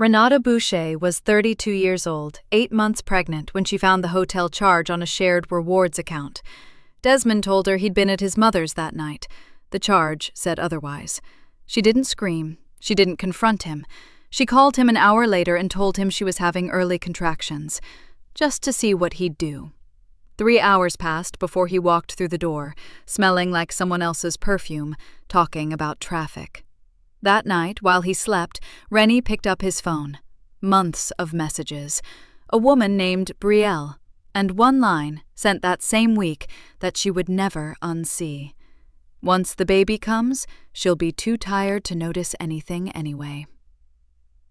Renata Boucher was 32 years old, 8 months pregnant when she found the hotel charge on a shared rewards account. Desmond told her he'd been at his mother's that night. The charge said otherwise. She didn't scream. She didn't confront him. She called him an hour later and told him she was having early contractions, just to see what he'd do. 3 hours passed before he walked through the door, smelling like someone else's perfume, talking about traffic. That night, while he slept, Rennie picked up his phone. Months of messages. A woman named Brielle, and one line sent that same week that she would never unsee. Once the baby comes, she'll be too tired to notice anything anyway.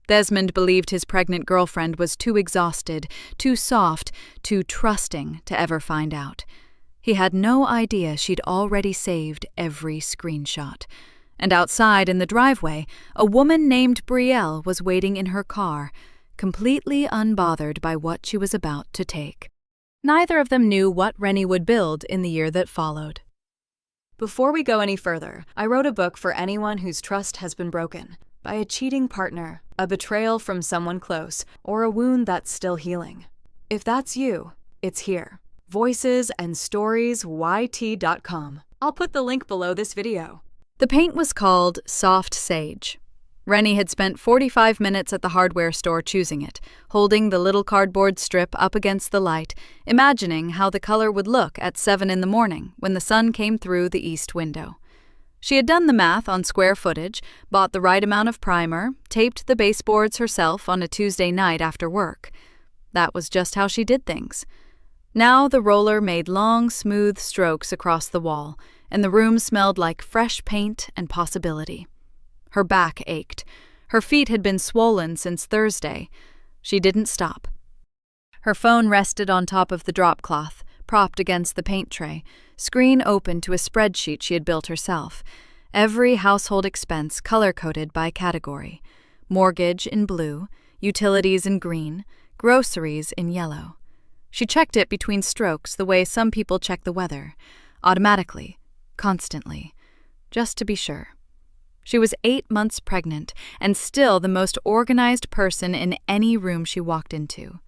Desmond believed his pregnant girlfriend was too exhausted, too soft, too trusting to ever find out. He had no idea she'd already saved every screenshot. And outside in the driveway, a woman named Brielle was waiting in her car, completely unbothered by what she was about to take. Neither of them knew what Rennie would build in the year that followed. Before we go any further, I wrote a book for anyone whose trust has been broken by a cheating partner, a betrayal from someone close, or a wound that's still healing. If that's you, it's here. VoicesandStoriesYT.com. I'll put the link below this video. The paint was called Soft Sage. Rennie had spent 45 minutes at the hardware store choosing it, holding the little cardboard strip up against the light, imagining how the color would look at 7 in the morning when the sun came through the east window. She had done the math on square footage, bought the right amount of primer, taped the baseboards herself on a Tuesday night after work. That was just how she did things. Now the roller made long, smooth strokes across the wall, and the room smelled like fresh paint and possibility. Her back ached. Her feet had been swollen since Thursday. She didn't stop. Her phone rested on top of the drop cloth, propped against the paint tray, screen open to a spreadsheet she had built herself. Every household expense color-coded by category. Mortgage in blue, utilities in green, groceries in yellow. She checked it between strokes the way some people check the weather, automatically, constantly, just to be sure. She was 8 months pregnant and still the most organized person in any room she walked into.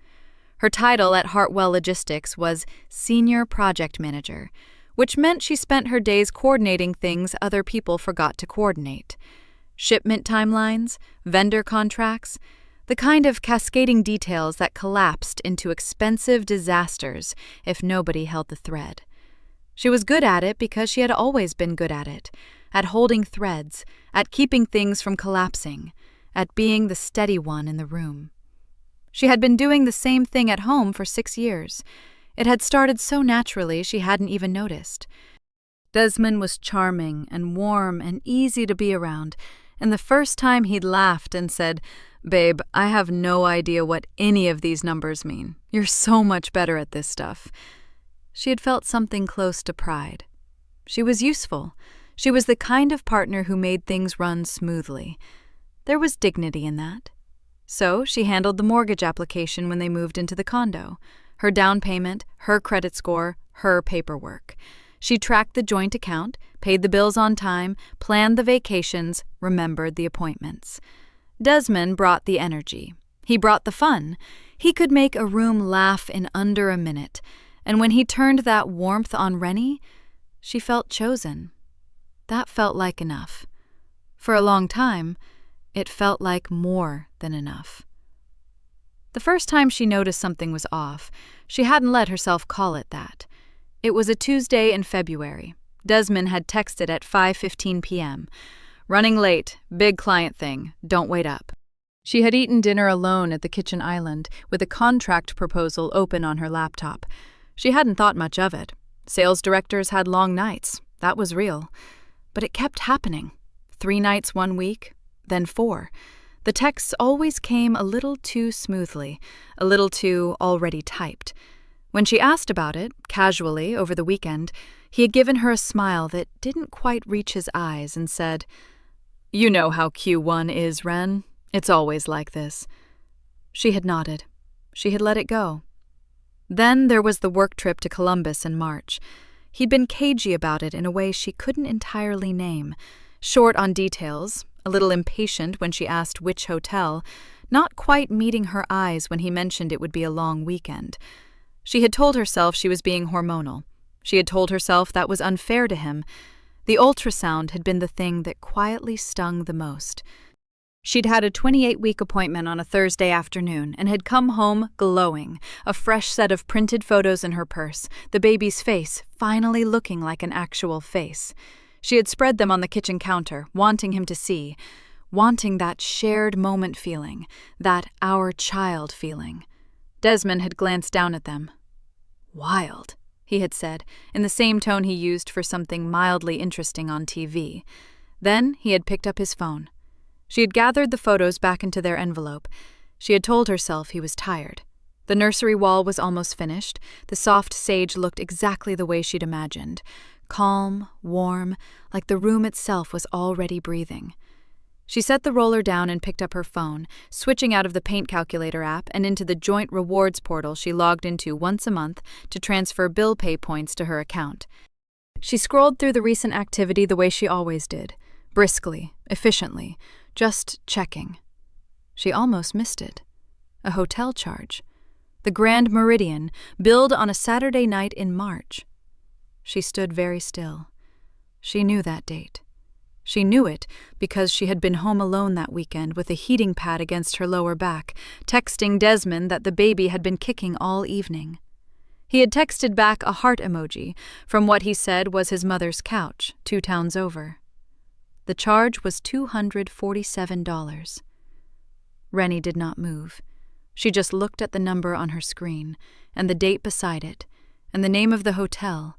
Her title at Hartwell Logistics was Senior Project Manager, which meant she spent her days coordinating things other people forgot to coordinate. Shipment timelines, vendor contracts, the kind of cascading details that collapsed into expensive disasters if nobody held the thread. She was good at it because she had always been good at it, at holding threads, at keeping things from collapsing, at being the steady one in the room. She had been doing the same thing at home for 6 years. It had started so naturally she hadn't even noticed. Desmond was charming and warm and easy to be around, and the first time he'd laughed and said, "Babe, I have no idea what any of these numbers mean. You're so much better at this stuff." She had felt something close to pride. She was useful. She was the kind of partner who made things run smoothly. There was dignity in that. So she handled the mortgage application when they moved into the condo. Her down payment, her credit score, her paperwork. She tracked the joint account, paid the bills on time, planned the vacations, remembered the appointments. Desmond brought the energy. He brought the fun. He could make a room laugh in under a minute. And when he turned that warmth on Rennie, she felt chosen. That felt like enough. For a long time, it felt like more than enough. The first time she noticed something was off, she hadn't let herself call it that. It was a Tuesday in February. Desmond had texted at 5:15 p.m. "Running late, big client thing, don't wait up." She had eaten dinner alone at the kitchen island, with a contract proposal open on her laptop. She hadn't thought much of it. Sales directors had long nights. That was real. But it kept happening. 3 nights one week, then 4. The texts always came a little too smoothly, a little too already typed. When she asked about it, casually, over the weekend, he had given her a smile that didn't quite reach his eyes and said, "You know how Q1 is, Ren. It's always like this." She had nodded. She had let it go. Then there was the work trip to Columbus in March. He'd been cagey about it in a way she couldn't entirely name, short on details, a little impatient when she asked which hotel, not quite meeting her eyes when he mentioned it would be a long weekend. She had told herself she was being hormonal. She had told herself that was unfair to him. The ultrasound had been the thing that quietly stung the most. She'd had a 28-week appointment on a Thursday afternoon and had come home glowing, a fresh set of printed photos in her purse, the baby's face finally looking like an actual face. She had spread them on the kitchen counter, wanting him to see, wanting that shared moment feeling, that our child feeling. Desmond had glanced down at them. "Wild," he had said, in the same tone he used for something mildly interesting on TV. Then he had picked up his phone. She had gathered the photos back into their envelope. She had told herself he was tired. The nursery wall was almost finished. The soft sage looked exactly the way she'd imagined. Calm, warm, like the room itself was already breathing. She set the roller down and picked up her phone, switching out of the Paint Calculator app and into the joint rewards portal she logged into once a month to transfer bill pay points to her account. She scrolled through the recent activity the way she always did, briskly, efficiently, just checking. She almost missed it. A hotel charge. The Grand Meridian, billed on a Saturday night in March. She stood very still. She knew that date. She knew it because she had been home alone that weekend with a heating pad against her lower back, texting Desmond that the baby had been kicking all evening. He had texted back a heart emoji from what he said was his mother's couch, 2 towns over. The charge was $247. Rennie did not move. She just looked at the number on her screen, and the date beside it, and the name of the hotel,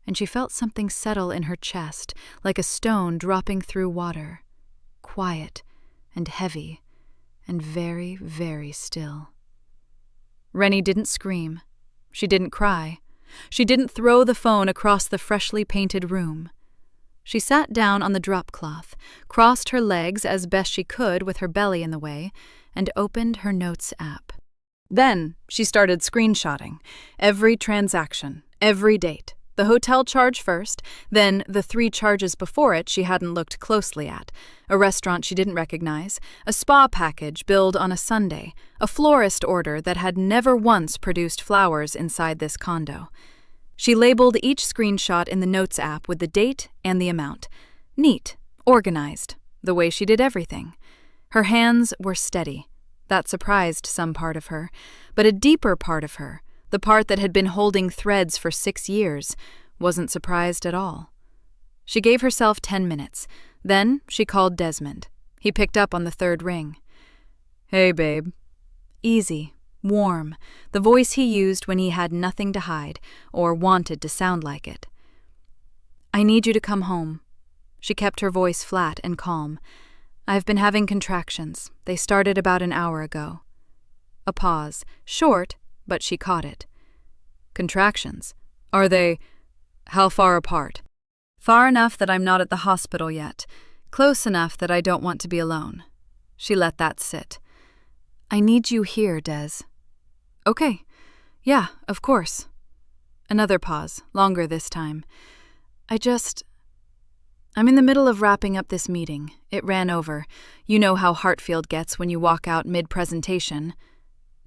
and she felt something settle in her chest, like a stone dropping through water, quiet and heavy and very, very still. Rennie didn't scream. She didn't cry. She didn't throw the phone across the freshly painted room. She sat down on the drop cloth, crossed her legs as best she could with her belly in the way, and opened her Notes app. Then she started screenshotting every transaction, every date. The hotel charge first, then the 3 charges before it she hadn't looked closely at, a restaurant she didn't recognize, a spa package billed on a Sunday, a florist order that had never once produced flowers inside this condo. She labeled each screenshot in the Notes app with the date and the amount. Neat, organized, the way she did everything. Her hands were steady. That surprised some part of her, but a deeper part of her, the part that had been holding threads for 6 years, wasn't surprised at all. She gave herself 10 minutes. Then she called Desmond. He picked up on the 3rd ring. "Hey, babe." Easy, warm, the voice he used when he had nothing to hide, or wanted to sound like it. "I need you to come home." She kept her voice flat and calm. "I've been having contractions. They started about an hour ago." A pause, short, but she caught it. "Contractions? Are they... how far apart?" "Far enough that I'm not at the hospital yet. Close enough that I don't want to be alone." She let that sit. "I need you here, Des." "Okay. Yeah, of course." Another pause, longer this time. I'm in the middle of wrapping up this meeting. It ran over. You know how Hartfield gets when you walk out mid-presentation."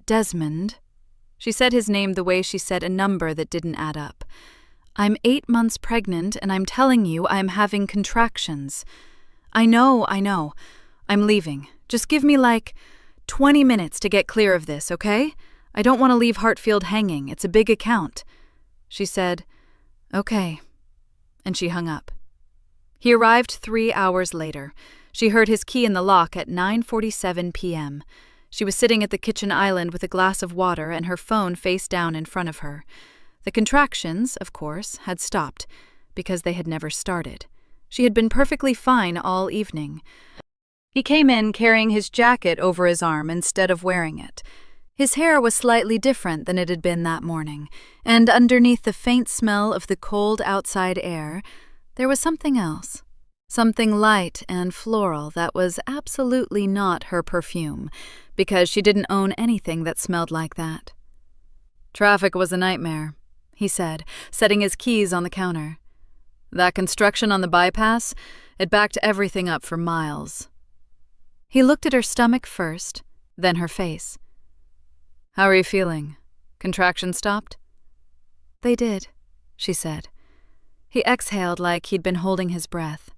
"Desmond." She said his name the way she said a number that didn't add up. "I'm 8 months pregnant, and I'm telling you I'm having contractions." I know. I'm leaving. Just give me, 20 minutes to get clear of this, okay? I don't want to leave Hartfield hanging. It's a big account." She said, "Okay," and she hung up. He arrived 3 hours later. She heard his key in the lock at 9:47 p.m. She was sitting at the kitchen island with a glass of water and her phone face down in front of her. The contractions, of course, had stopped, because they had never started. She had been perfectly fine all evening. He came in carrying his jacket over his arm instead of wearing it. His hair was slightly different than it had been that morning, and underneath the faint smell of the cold outside air, there was something else. Something light and floral that was absolutely not her perfume, because she didn't own anything that smelled like that. "Traffic was a nightmare," he said, setting his keys on the counter. "That construction on the bypass, it backed everything up for miles." He looked at her stomach first, then her face. "How are you feeling? Contractions stopped?" "They did," she said. He exhaled like he'd been holding his breath.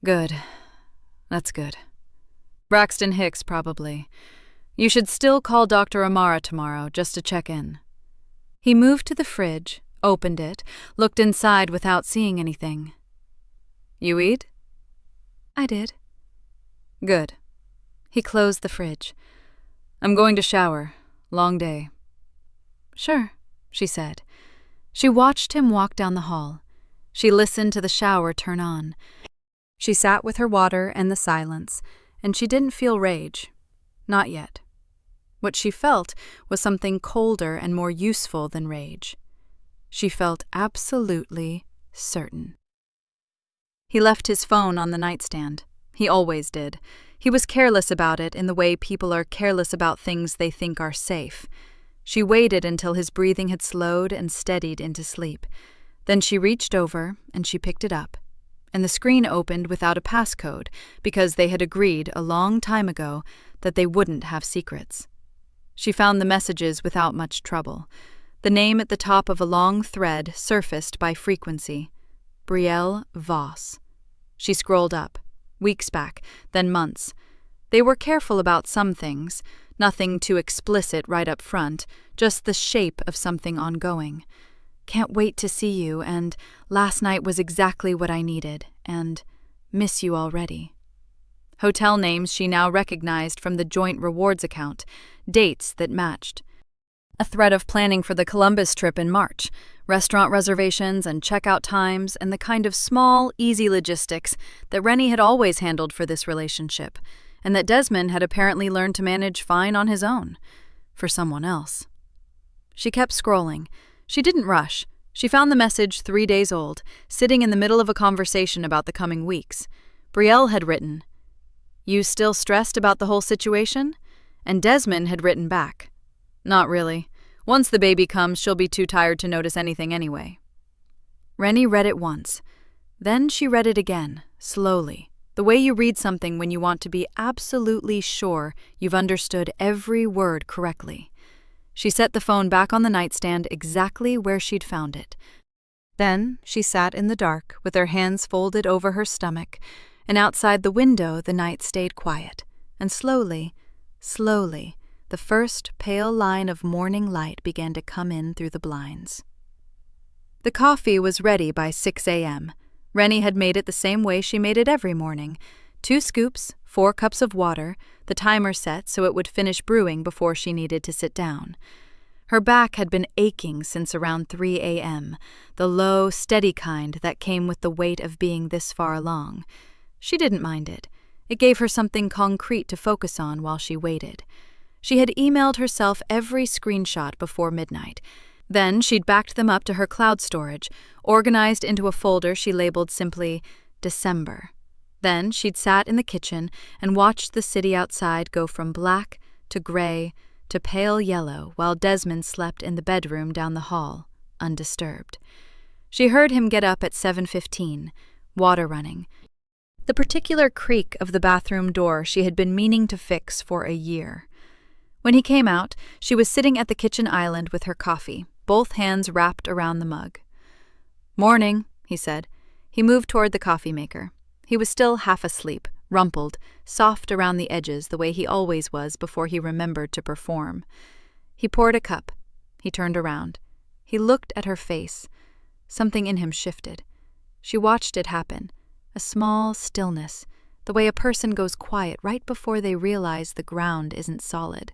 "Good. That's good. Braxton Hicks, probably. You should still call Dr. Amara tomorrow just to check in." He moved to the fridge, opened it, looked inside without seeing anything. "You eat?" "I did." "Good." He closed the fridge. "I'm going to shower. Long day." "Sure," she said. She watched him walk down the hall. She listened to the shower turn on. She sat with her water and the silence, and she didn't feel rage. Not yet. What she felt was something colder and more useful than rage. She felt absolutely certain. He left his phone on the nightstand. He always did. He was careless about it in the way people are careless about things they think are safe. She waited until his breathing had slowed and steadied into sleep. Then she reached over and she picked it up. And the screen opened without a passcode because they had agreed a long time ago that they wouldn't have secrets. She found the messages without much trouble. The name at the top of a long thread surfaced by frequency. Brielle Voss. She scrolled up. Weeks back, then months. They were careful about some things, nothing too explicit right up front, just the shape of something ongoing. "Can't wait to see you," and "last night was exactly what I needed," and "miss you already." Hotel names she now recognized from the joint rewards account, dates that matched. A thread of planning for the Columbus trip in March, restaurant reservations and checkout times, and the kind of small, easy logistics that Rennie had always handled for this relationship, and that Desmond had apparently learned to manage fine on his own, for someone else. She kept scrolling. She didn't rush. She found the message 3 days old, sitting in the middle of a conversation about the coming weeks. Brielle had written, "You still stressed about the whole situation?" And Desmond had written back, "Not really. Once the baby comes, she'll be too tired to notice anything anyway." Rennie read it once. Then she read it again, slowly, the way you read something when you want to be absolutely sure you've understood every word correctly. She set the phone back on the nightstand exactly where she'd found it. Then she sat in the dark with her hands folded over her stomach, and outside the window the night stayed quiet, and slowly, the first pale line of morning light began to come in through the blinds. The coffee was ready by 6 a.m. Rennie had made it the same way she made it every morning. 2 scoops, 4 cups of water, the timer set so it would finish brewing before she needed to sit down. Her back had been aching since around 3 a.m., the low, steady kind that came with the weight of being this far along. She didn't mind it. It gave her something concrete to focus on while she waited. She had emailed herself every screenshot before midnight. Then she'd backed them up to her cloud storage, organized into a folder she labeled simply December. Then she'd sat in the kitchen and watched the city outside go from black to gray to pale yellow while Desmond slept in the bedroom down the hall, undisturbed. She heard him get up at 7:15, water running. The particular creak of the bathroom door she had been meaning to fix for a year. When he came out, she was sitting at the kitchen island with her coffee, both hands wrapped around the mug. "Morning," he said. He moved toward the coffee maker. He was still half asleep, rumpled, soft around the edges the way he always was before he remembered to perform. He poured a cup. He turned around. He looked at her face. Something in him shifted. She watched it happen, a small stillness, the way a person goes quiet right before they realize the ground isn't solid.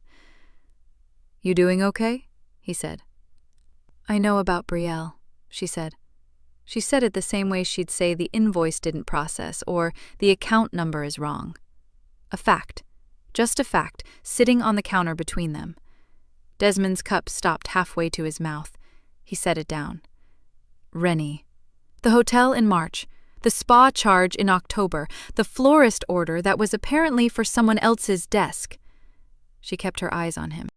"You doing okay?" he said. "I know about Brielle," she said. She said it the same way she'd say the invoice didn't process or the account number is wrong. A fact, just a fact, sitting on the counter between them. Desmond's cup stopped halfway to his mouth. He set it down. Rennie. The hotel in March. The spa charge in October. The florist order that was apparently for someone else's desk. She kept her eyes on him.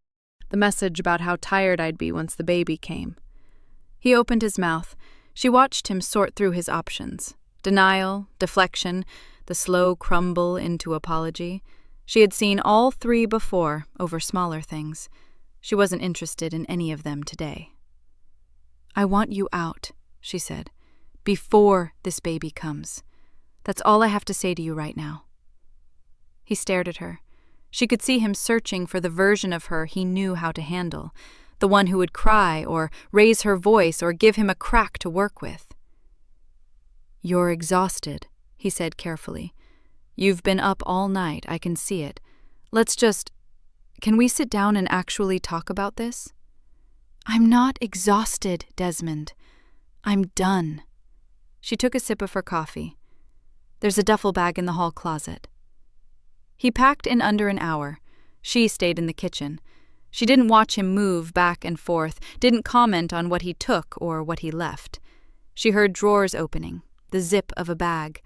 The message about how tired I'd be once the baby came. He opened his mouth. She watched him sort through his options. Denial, deflection, the slow crumble into apology. She had seen all 3 before, over smaller things. She wasn't interested in any of them today. "I want you out," she said, "before this baby comes. That's all I have to say to you right now." He stared at her. She could see him searching for the version of her he knew how to handle, the one who would cry or raise her voice or give him a crack to work with. "You're exhausted," he said carefully. "You've been up all night, I can see it. Can we sit down and actually talk about this?" "I'm not exhausted, Desmond. I'm done." She took a sip of her coffee. "There's a duffel bag in the hall closet." He packed in under an hour. She stayed in the kitchen. She didn't watch him move back and forth, didn't comment on what he took or what he left. She heard drawers opening, the zip of a bag.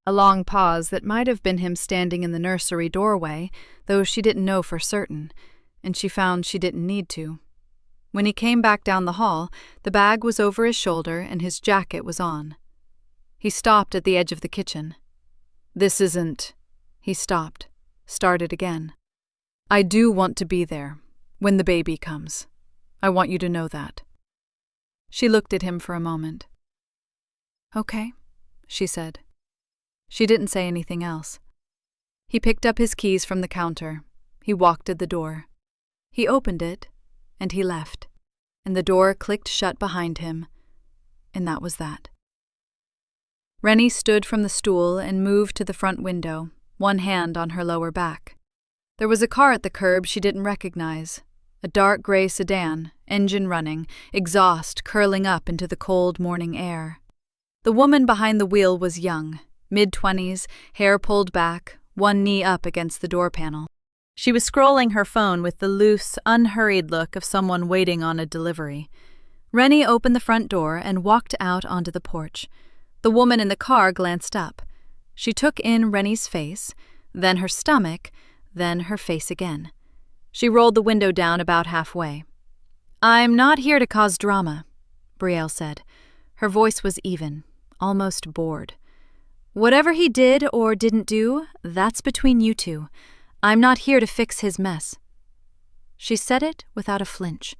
A long pause that might have been him standing in the nursery doorway, though she didn't know for certain, and she found she didn't need to. When he came back down the hall, the bag was over his shoulder and his jacket was on. He stopped at the edge of the kitchen. "This isn't—" He stopped, started again. "I do want to be there, when the baby comes. I want you to know that." She looked at him for a moment. "Okay," she said. She didn't say anything else. He picked up his keys from the counter. He walked to the door. He opened it, and he left, and the door clicked shut behind him, and that was that. Rennie stood from the stool and moved to the front window, one hand on her lower back. There was a car at the curb she didn't recognize, a dark gray sedan, engine running, exhaust curling up into the cold morning air. The woman behind the wheel was young, mid-20s, hair pulled back, one knee up against the door panel. She was scrolling her phone with the loose, unhurried look of someone waiting on a delivery. Rennie opened the front door and walked out onto the porch. The woman in the car glanced up. She took in Rennie's face, then her stomach, then her face again. She rolled the window down about halfway. "I'm not here to cause drama," Brielle said. Her voice was even, almost bored. "Whatever he did or didn't do, that's between you two. I'm not here to fix his mess." She said it without a flinch.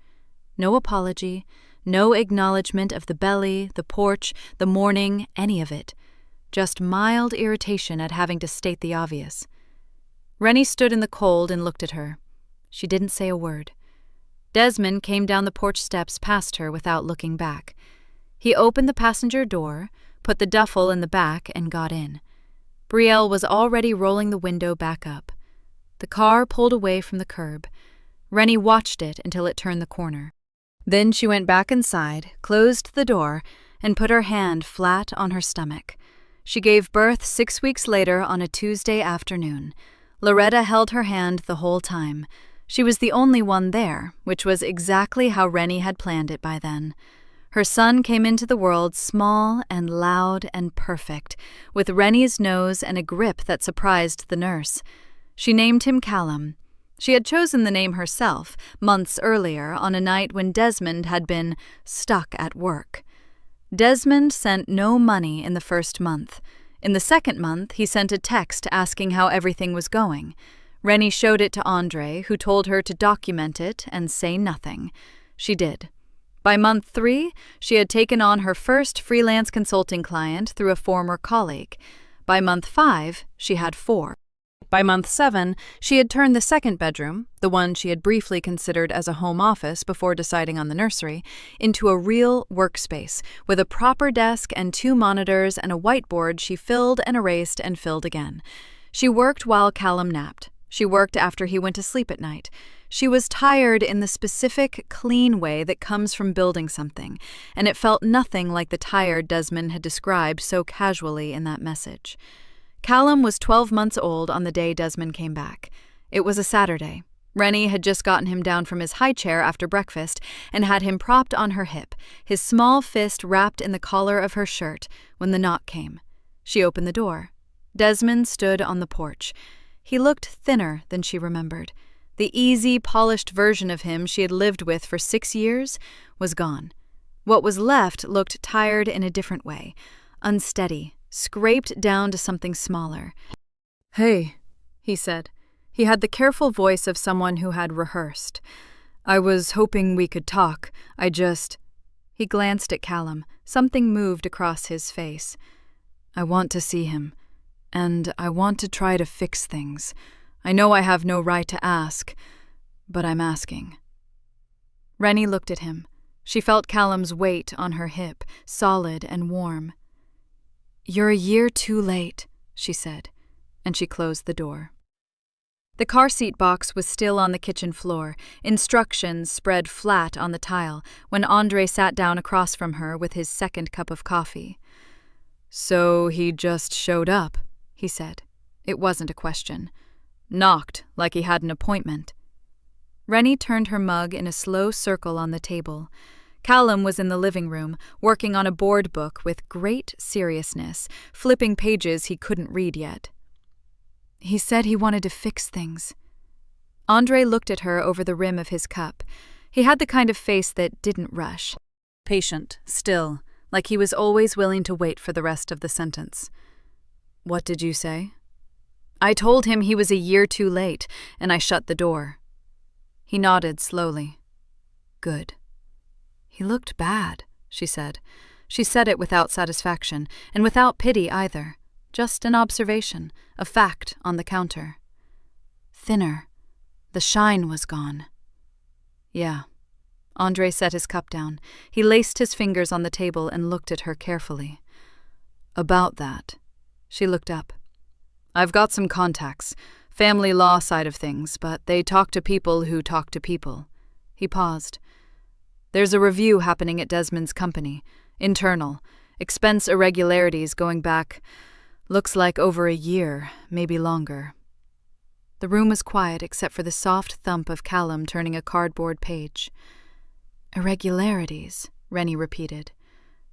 No apology, no acknowledgement of the belly, the porch, the morning, any of it. Just mild irritation at having to state the obvious. Rennie stood in the cold and looked at her. She didn't say a word. Desmond came down the porch steps past her without looking back. He opened the passenger door, put the duffel in the back, and got in. Brielle was already rolling the window back up. The car pulled away from the curb. Rennie watched it until it turned the corner. Then she went back inside, closed the door, and put her hand flat on her stomach. She gave birth 6 weeks later on a Tuesday afternoon. Loretta held her hand the whole time. She was the only one there, which was exactly how Rennie had planned it by then. Her son came into the world small and loud and perfect, with Rennie's nose and a grip that surprised the nurse. She named him Callum. She had chosen the name herself, months earlier, on a night when Desmond had been stuck at work. Desmond sent no money in the first month. In the second month, he sent a text asking how everything was going. Rennie showed it to Andre, who told her to document it and say nothing. She did. By month 3, she had taken on her first freelance consulting client through a former colleague. By month 5, she had 4. By month 7, she had turned the second bedroom, the one she had briefly considered as a home office before deciding on the nursery, into a real workspace, with a proper desk and 2 monitors and a whiteboard she filled and erased and filled again. She worked while Callum napped. She worked after he went to sleep at night. She was tired in the specific, clean way that comes from building something, and it felt nothing like the tired Desmond had described so casually in that message. Callum was 12 months old on the day Desmond came back. It was a Saturday. Rennie had just gotten him down from his high chair after breakfast and had him propped on her hip, his small fist wrapped in the collar of her shirt, when the knock came. She opened the door. Desmond stood on the porch. He looked thinner than she remembered. The easy, polished version of him she had lived with for 6 years was gone. What was left looked tired in a different way, unsteady, scraped down to something smaller. "Hey," he said. He had the careful voice of someone who had rehearsed. "I was hoping we could talk. He glanced at Callum. Something moved across his face. "I want to see him, and I want to try to fix things. I know I have no right to ask, but I'm asking." Rennie looked at him. She felt Callum's weight on her hip, solid and warm. "You're a year too late," she said, and she closed the door. The car seat box was still on the kitchen floor, instructions spread flat on the tile, when Andre sat down across from her with his second cup of coffee. "So he just showed up," he said. It wasn't a question. Knocked like he had an appointment. Rennie turned her mug in a slow circle on the table. Callum was in the living room, working on a board book with great seriousness, flipping pages he couldn't read yet. "He said he wanted to fix things." Andre looked at her over the rim of his cup. He had the kind of face that didn't rush. Patient, still, like he was always willing to wait for the rest of the sentence. "What did you say?" "I told him he was a year too late, and I shut the door." He nodded slowly. "Good." "He looked bad," she said. She said it without satisfaction, and without pity either. Just an observation, a fact on the counter. "Thinner. The shine was gone." "Yeah." Andre set his cup down. He laced his fingers on the table and looked at her carefully. "About that." She looked up. "I've got some contacts, family law side of things, but they talk to people who talk to people." He paused. "There's a review happening at Desmond's company. Internal. Expense irregularities going back, looks like over a year, maybe longer." The room was quiet except for the soft thump of Callum turning a cardboard page. "Irregularities," Rennie repeated.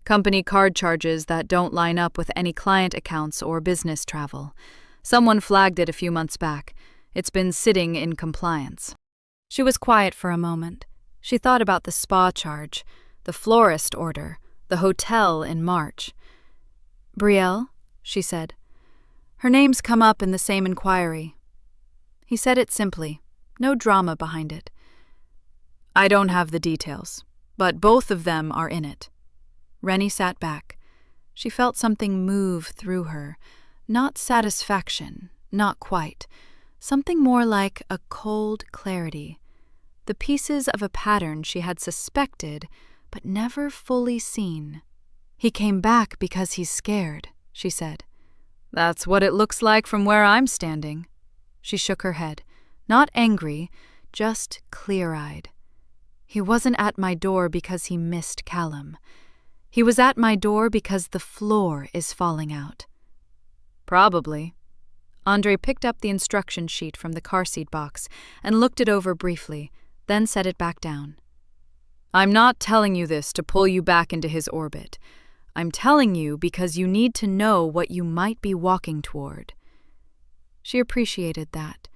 "Company card charges that don't line up with any client accounts or business travel. Someone flagged it a few months back. It's been sitting in compliance." She was quiet for a moment. She thought about the spa charge, the florist order, the hotel in March. "Brielle?" she said. "Her name's come up in the same inquiry." He said it simply, no drama behind it. "I don't have the details, but both of them are in it." Rennie sat back. She felt something move through her. Not satisfaction, not quite. Something more like a cold clarity. The pieces of a pattern she had suspected, but never fully seen. "He came back because he's scared," she said. "That's what it looks like from where I'm standing." She shook her head. Not angry, just clear-eyed. "He wasn't at my door because he missed Callum. He was at my door because the floor is falling out." "Probably." Andre picked up the instruction sheet from the car seat box and looked it over briefly, then set it back down. "I'm not telling you this to pull you back into his orbit. I'm telling you because you need to know what you might be walking toward." She appreciated that.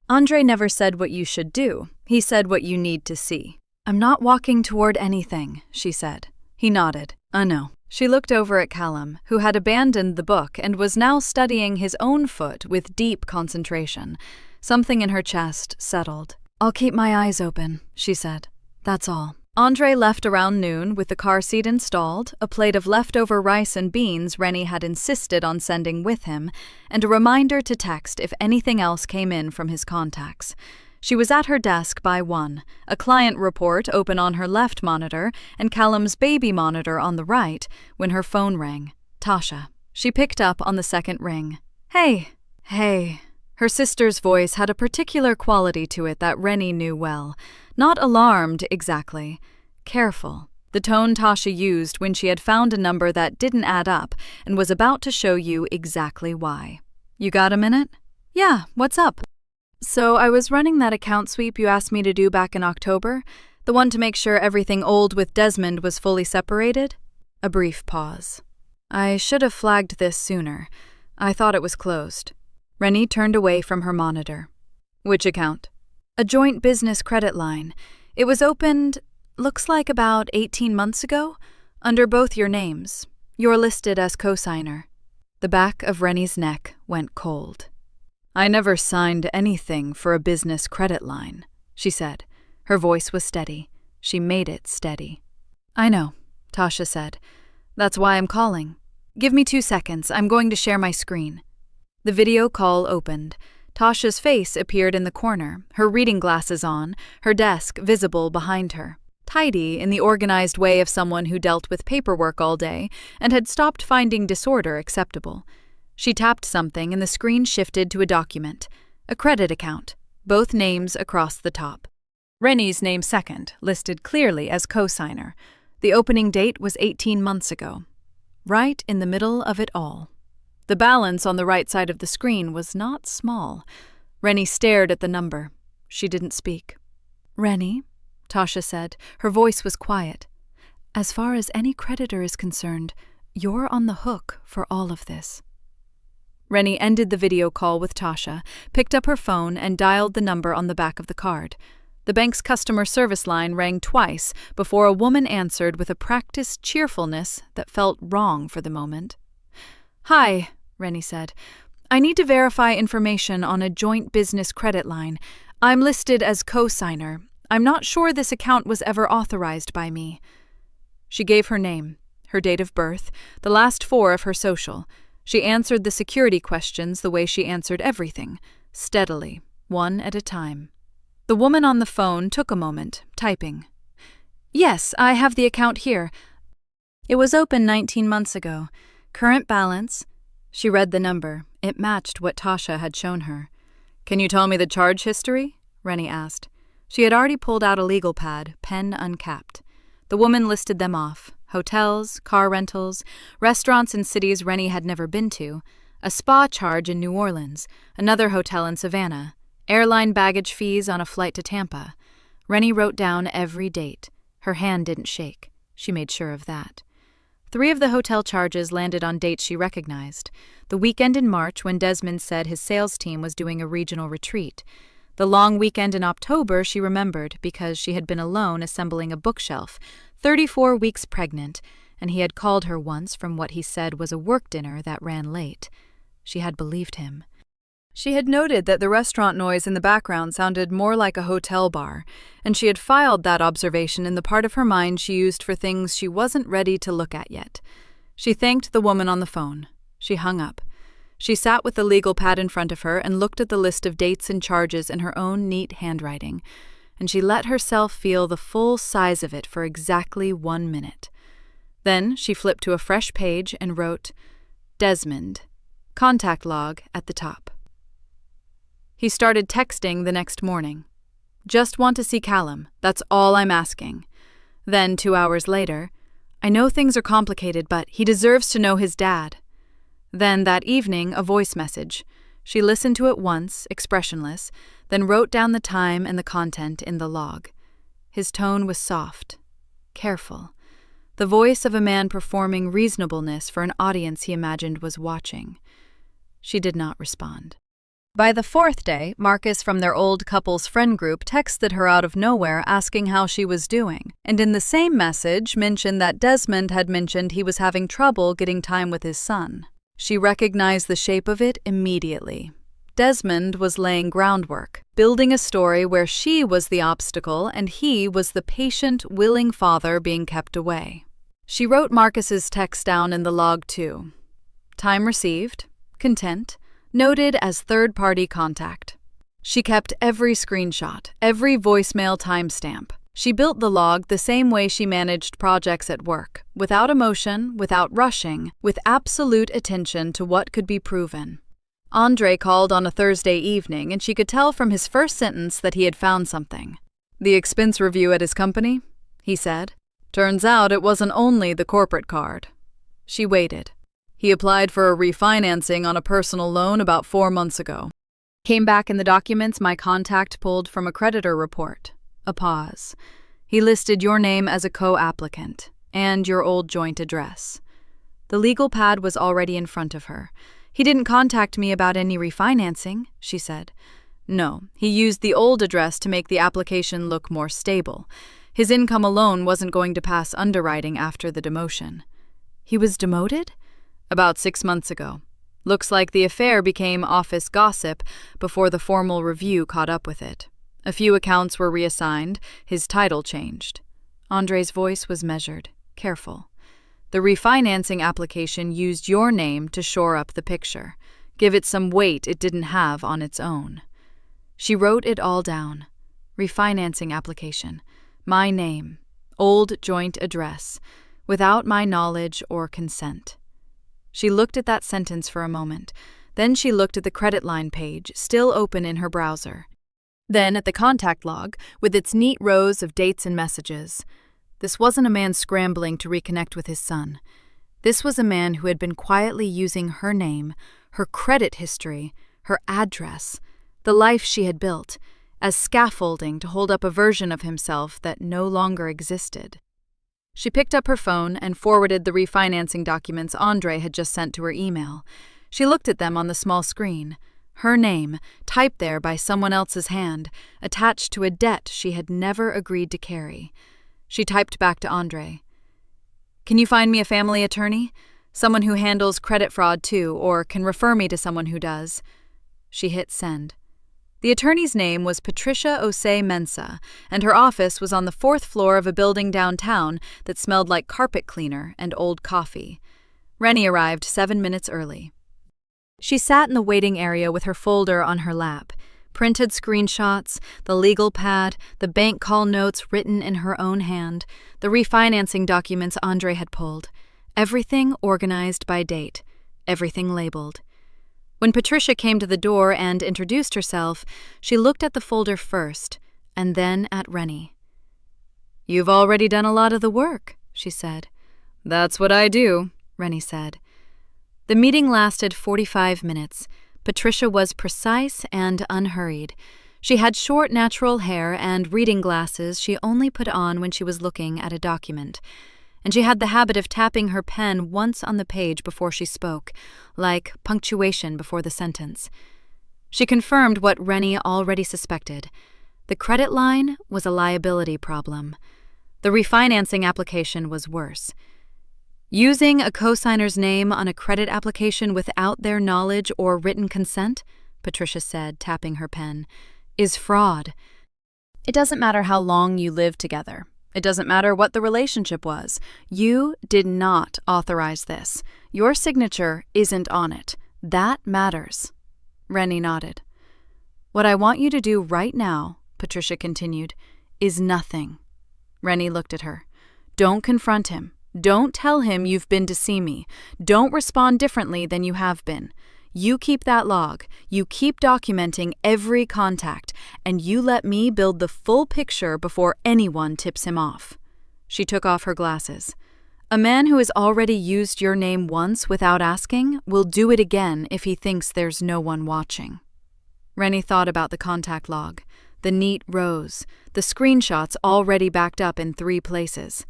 "Andre never said what you should do. He said what you need to see." "I'm not walking toward anything," she said. He nodded. "No." She looked over at Callum, who had abandoned the book and was now studying his own foot with deep concentration. Something in her chest settled. "I'll keep my eyes open," she said. "That's all." Andre left around noon with the car seat installed, a plate of leftover rice and beans Rennie had insisted on sending with him, and a reminder to text if anything else came in from his contacts. She was at her desk by 1, a client report open on her left monitor and Callum's baby monitor on the right, when her phone rang. Tasha. She picked up on the second ring. "Hey." "Hey." Her sister's voice had a particular quality to it that Rennie knew well. Not alarmed, exactly. Careful. The tone Tasha used when she had found a number that didn't add up and was about to show you exactly why. "You got a minute?" "Yeah, what's up?" "So I was running that account sweep you asked me to do back in October, the one to make sure everything old with Desmond was fully separated?" A brief pause. "I should have flagged this sooner. I thought it was closed." Rennie turned away from her monitor. "Which account?" "A joint business credit line. It was opened, looks like about 18 months ago, under both your names. You're listed as co-signer." The back of Rennie's neck went cold. I never signed anything for a business credit line, she said. Her voice was steady. She made it steady. I know, Tasha said. That's why I'm calling. Give me 2 seconds. I'm going to share my screen. The video call opened. Tasha's face appeared in the corner, her reading glasses on, her desk visible behind her. Tidy in the organized way of someone who dealt with paperwork all day and had stopped finding disorder acceptable. She tapped something and the screen shifted to a document, a credit account, both names across the top. Rennie's name second, listed clearly as co-signer. The opening date was 18 months ago. Right in the middle of it all. The balance on the right side of the screen was not small. Rennie stared at the number. She didn't speak. Rennie, Tasha said. Her voice was quiet. As far as any creditor is concerned, you're on the hook for all of this. Rennie ended the video call with Tasha, picked up her phone, and dialed the number on the back of the card. The bank's customer service line rang twice before a woman answered with a practiced cheerfulness that felt wrong for the moment. Hi, Rennie said. I need to verify information on a joint business credit line. I'm listed as co-signer. I'm not sure this account was ever authorized by me. She gave her name, her date of birth, the last 4 of her social. She answered the security questions the way she answered everything, steadily, one at a time. The woman on the phone took a moment, typing. Yes, I have the account here. It was open 19 months ago. Current balance. She read the number. It matched what Tasha had shown her. Can you tell me the charge history? Rennie asked. She had already pulled out a legal pad, pen uncapped. The woman listed them off. Hotels, car rentals, restaurants in cities Rennie had never been to, a spa charge in New Orleans, another hotel in Savannah, airline baggage fees on a flight to Tampa. Rennie wrote down every date. Her hand didn't shake. She made sure of that. 3 of the hotel charges landed on dates she recognized. The weekend in March when Desmond said his sales team was doing a regional retreat. The long weekend in October she remembered because she had been alone assembling a bookshelf, 34 weeks pregnant, and he had called her once from what he said was a work dinner that ran late. She had believed him. She had noted that the restaurant noise in the background sounded more like a hotel bar, and she had filed that observation in the part of her mind she used for things she wasn't ready to look at yet. She thanked the woman on the phone. She hung up. She sat with the legal pad in front of her and looked at the list of dates and charges in her own neat handwriting, and she let herself feel the full size of it for exactly 1 minute. Then she flipped to a fresh page and wrote, Desmond, contact log at the top. He started texting the next morning. Just want to see Callum, that's all I'm asking. Then 2 hours later, I know things are complicated, but he deserves to know his dad. Then that evening, a voice message. She listened to it once, expressionless, then wrote down the time and the content in the log. His tone was soft, careful, the voice of a man performing reasonableness for an audience he imagined was watching. She did not respond. By the 4th day, Marcus from their old couple's friend group texted her out of nowhere asking how she was doing, and in the same message mentioned that Desmond had mentioned he was having trouble getting time with his son. She recognized the shape of it immediately. Desmond was laying groundwork, building a story where she was the obstacle and he was the patient, willing father being kept away. She wrote Marcus's text down in the log too. Time received, content, noted as third-party contact. She kept every screenshot, every voicemail timestamp. She built the log the same way she managed projects at work, without emotion, without rushing, with absolute attention to what could be proven. Andre called on a Thursday evening, and she could tell from his first sentence that he had found something. The expense review at his company? He said. Turns out it wasn't only the corporate card. She waited. He applied for a refinancing on a personal loan about 4 months ago. Came back in the documents my contact pulled from a creditor report. A pause. He listed your name as a co-applicant and your old joint address. The legal pad was already in front of her. He didn't contact me about any refinancing, she said. No, he used the old address to make the application look more stable. His income alone wasn't going to pass underwriting after the demotion. He was demoted? About 6 months ago. Looks like the affair became office gossip before the formal review caught up with it. A few accounts were reassigned, his title changed. Andre's voice was measured, careful. The refinancing application used your name to shore up the picture, give it some weight it didn't have on its own. She wrote it all down. Refinancing application, my name, old joint address, without my knowledge or consent. She looked at that sentence for a moment. Then she looked at the credit line page, still open in her browser. Then at the contact log, with its neat rows of dates and messages. This wasn't a man scrambling to reconnect with his son. This was a man who had been quietly using her name, her credit history, her address, the life she had built, as scaffolding to hold up a version of himself that no longer existed. She picked up her phone and forwarded the refinancing documents Andre had just sent to her email. She looked at them on the small screen. Her name, typed there by someone else's hand, attached to a debt she had never agreed to carry. She typed back to Andre. Can you find me a family attorney? Someone who handles credit fraud too, or can refer me to someone who does. She hit send. The attorney's name was Patricia Osei Mensah, and her office was on the 4th floor of a building downtown that smelled like carpet cleaner and old coffee. Rennie arrived 7 minutes early. She sat in the waiting area with her folder on her lap, printed screenshots, the legal pad, the bank call notes written in her own hand, the refinancing documents Andre had pulled. Everything organized by date, everything labeled. When Patricia came to the door and introduced herself, she looked at the folder first, and then at Rennie. "You've already done a lot of the work," she said. "That's what I do," Rennie said. The meeting lasted 45 minutes. Patricia was precise and unhurried. She had short, natural hair and reading glasses she only put on when she was looking at a document. And she had the habit of tapping her pen once on the page before she spoke, like punctuation before the sentence. She confirmed what Rennie already suspected. The credit line was a liability problem. The refinancing application was worse. Using a cosigner's name on a credit application without their knowledge or written consent, Patricia said, tapping her pen, is fraud. It doesn't matter how long you lived together. It doesn't matter what the relationship was. You did not authorize this. Your signature isn't on it. That matters. Rennie nodded. What I want you to do right now, Patricia continued, is nothing. Rennie looked at her. Don't confront him. Don't tell him you've been to see me. Don't respond differently than you have been. You keep that log. You keep documenting every contact, and you let me build the full picture before anyone tips him off. She took off her glasses. A man who has already used your name once without asking will do it again if he thinks there's no one watching. Rennie thought about the contact log, the neat rows, the screenshots already backed up in 3 places.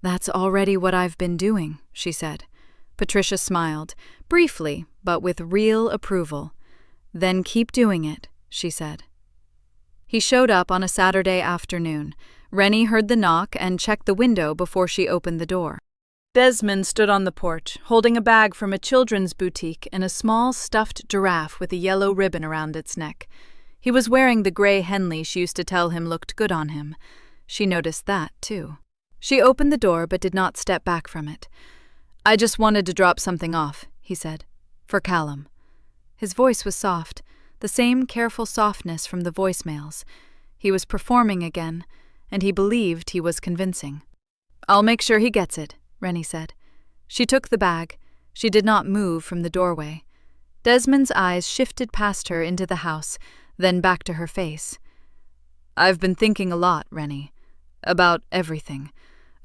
That's already what I've been doing, she said. Patricia smiled, briefly, but with real approval. Then keep doing it, she said. He showed up on a Saturday afternoon. Rennie heard the knock and checked the window before she opened the door. Desmond stood on the porch, holding a bag from a children's boutique and a small stuffed giraffe with a yellow ribbon around its neck. He was wearing the gray Henley she used to tell him looked good on him. She noticed that, too. She opened the door but did not step back from it. I just wanted to drop something off, he said, for Callum. His voice was soft, the same careful softness from the voicemails. He was performing again, and he believed he was convincing. I'll make sure he gets it, Rennie said. She took the bag. She did not move from the doorway. Desmond's eyes shifted past her into the house, then back to her face. I've been thinking a lot, Rennie. About everything.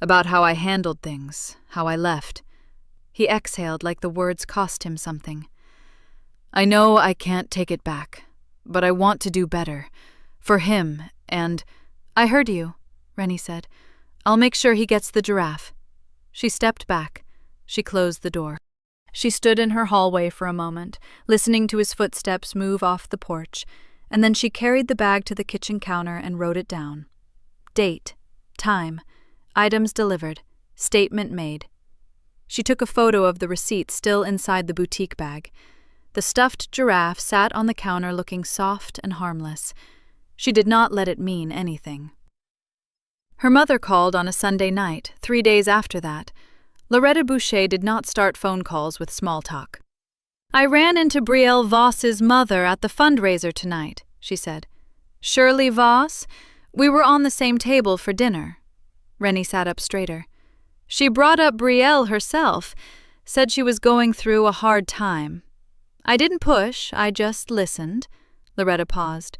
About how I handled things, how I left. He exhaled like the words cost him something. I know I can't take it back, but I want to do better. For him, and... I heard you, Rennie said. I'll make sure he gets the giraffe. She stepped back. She closed the door. She stood in her hallway for a moment, listening to his footsteps move off the porch, and then she carried the bag to the kitchen counter and wrote it down. Date, time, items delivered, statement made. She took a photo of the receipt still inside the boutique bag. The stuffed giraffe sat on the counter looking soft and harmless. She did not let it mean anything. Her mother called on a Sunday night, 3 days after that. Loretta Boucher did not start phone calls with small talk. "I ran into Brielle Voss's mother at the fundraiser tonight," she said. "Shirley Voss? We were on the same table for dinner." Rennie sat up straighter. "She brought up Brielle herself, said she was going through a hard time. I didn't push, I just listened." Loretta paused.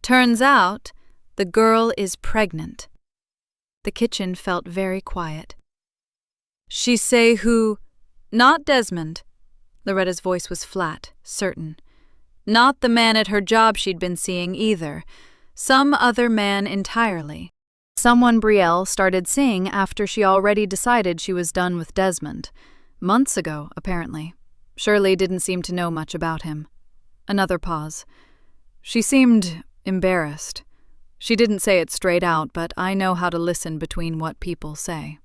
"Turns out, the girl is pregnant." The kitchen felt very quiet. "She say who?" "Not Desmond." Loretta's voice was flat, certain. "Not the man at her job she'd been seeing either. Some other man entirely. Someone Brielle started seeing after she already decided she was done with Desmond. Months ago, apparently. Shirley didn't seem to know much about him." Another pause. "She seemed embarrassed. She didn't say it straight out, but I know how to listen between what people say."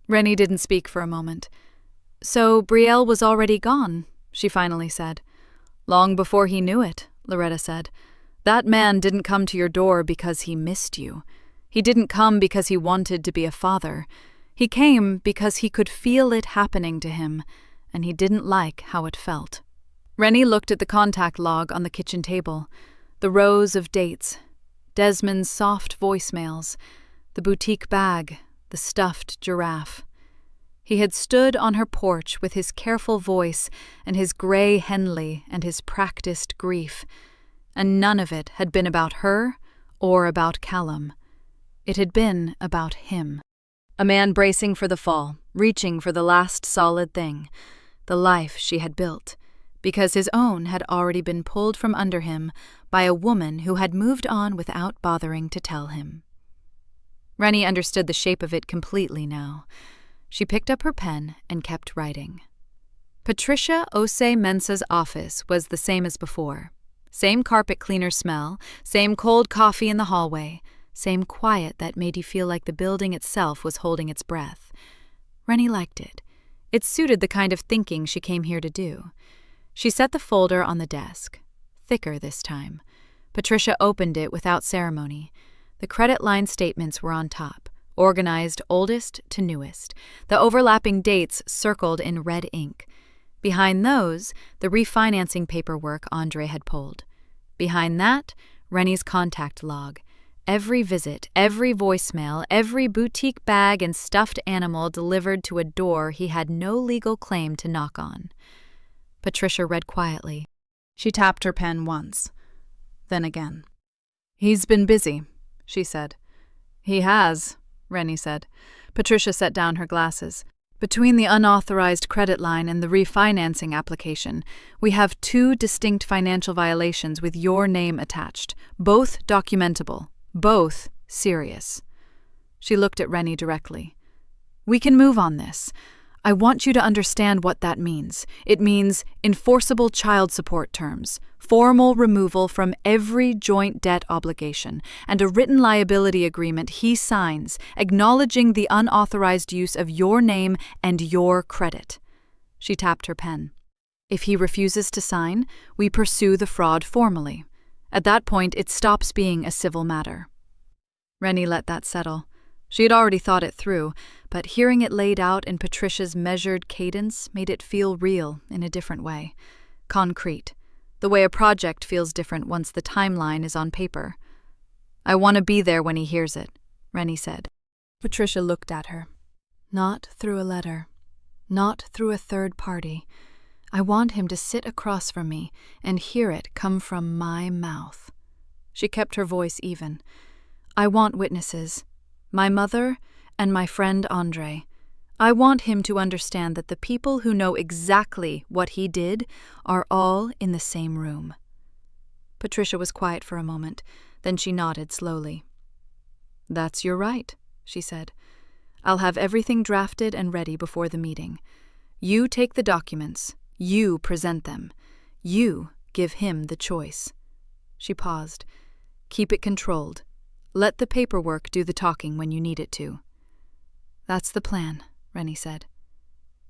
Rennie didn't speak for a moment. "So Brielle was already gone," she finally said. "Long before he knew it," Loretta said. "That man didn't come to your door because he missed you. He didn't come because he wanted to be a father. He came because he could feel it happening to him, and he didn't like how it felt." Rennie looked at the contact log on the kitchen table. The rows of dates, Desmond's soft voicemails, the boutique bag, the stuffed giraffe. He had stood on her porch with his careful voice and his gray Henley and his practiced grief, and none of it had been about her or about Callum. It had been about him. A man bracing for the fall, reaching for the last solid thing, the life she had built, because his own had already been pulled from under him by a woman who had moved on without bothering to tell him. Rennie understood the shape of it completely now. She picked up her pen and kept writing. Patricia Ose-Mensah's office was the same as before. Same carpet cleaner smell, same cold coffee in the hallway, same quiet that made you feel like the building itself was holding its breath. Rennie liked it. It suited the kind of thinking she came here to do. She set the folder on the desk. Thicker this time. Patricia opened it without ceremony. The credit line statements were on top, organized oldest to newest, the overlapping dates circled in red ink. Behind those, the refinancing paperwork Andre had pulled. Behind that, Rennie's contact log. Every visit, every voicemail, every boutique bag and stuffed animal delivered to a door he had no legal claim to knock on. Patricia read quietly. She tapped her pen once, then again. "He's been busy," she said. "He has," Rennie said. Patricia set down her glasses. "Between the unauthorized credit line and the refinancing application, we have 2 distinct financial violations with your name attached, both documentable, both serious." She looked at Rennie directly. "We can move on this. I want you to understand what that means. It means enforceable child support terms, formal removal from every joint debt obligation, and a written liability agreement he signs acknowledging the unauthorized use of your name and your credit." She tapped her pen. "If he refuses to sign, we pursue the fraud formally. At that point, it stops being a civil matter." Rennie let that settle. She had already thought it through, but hearing it laid out in Patricia's measured cadence made it feel real in a different way. Concrete. The way a project feels different once the timeline is on paper. "I want to be there when he hears it," Rennie said. Patricia looked at her. "Not through a letter. Not through a third party. I want him to sit across from me and hear it come from my mouth." She kept her voice even. "I want witnesses. My mother and my friend Andre. I want him to understand that the people who know exactly what he did are all in the same room." Patricia was quiet for a moment, then she nodded slowly. "That's your right," she said. "I'll have everything drafted and ready before the meeting. You take the documents. You present them. You give him the choice." She paused. "Keep it controlled. Let the paperwork do the talking when you need it to." "That's the plan," Rennie said.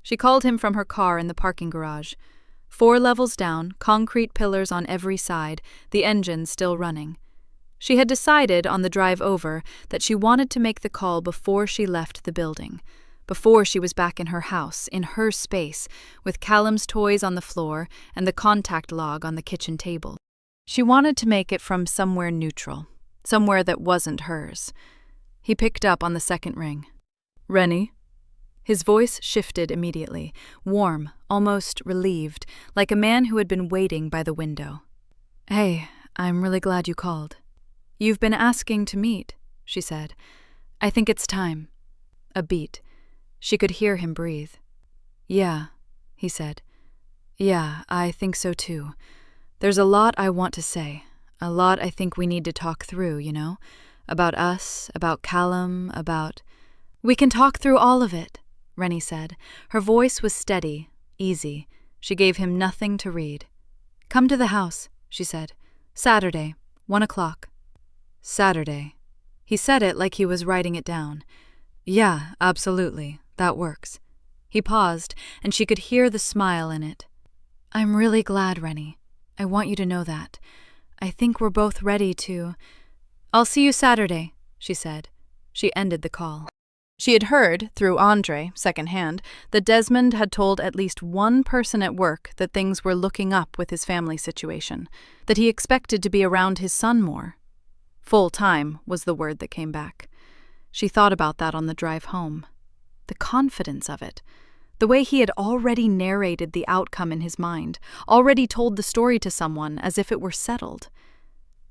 She called him from her car in the parking garage. 4 levels down, concrete pillars on every side, the engine still running. She had decided on the drive over that she wanted to make the call before she left the building, before she was back in her house, in her space, with Callum's toys on the floor and the contact log on the kitchen table. She wanted to make it from somewhere neutral, somewhere that wasn't hers. He picked up on the second ring. "Rennie?" His voice shifted immediately, warm, almost relieved, like a man who had been waiting by the window. "Hey, I'm really glad you called. You've been asking to meet," she said. "I think it's time." A beat. She could hear him breathe. "Yeah," he said. "Yeah, I think so too. There's a lot I want to say, a lot I think we need to talk through, you know? About us, about Callum, about—" "We can talk through all of it," Rennie said. Her voice was steady, easy. She gave him nothing to read. "Come to the house," she said. "Saturday, 1 o'clock. "Saturday." He said it like he was writing it down. "Yeah, absolutely. That works." He paused, and she could hear the smile in it. "I'm really glad, Rennie. I want you to know that. I think we're both ready to—" "I'll see you Saturday," she said. She ended the call. She had heard, through Andre, secondhand, that Desmond had told at least one person at work that things were looking up with his family situation, that he expected to be around his son more. Full-time was the word that came back. She thought about that on the drive home. The confidence of it. The way he had already narrated the outcome in his mind, already told the story to someone as if it were settled.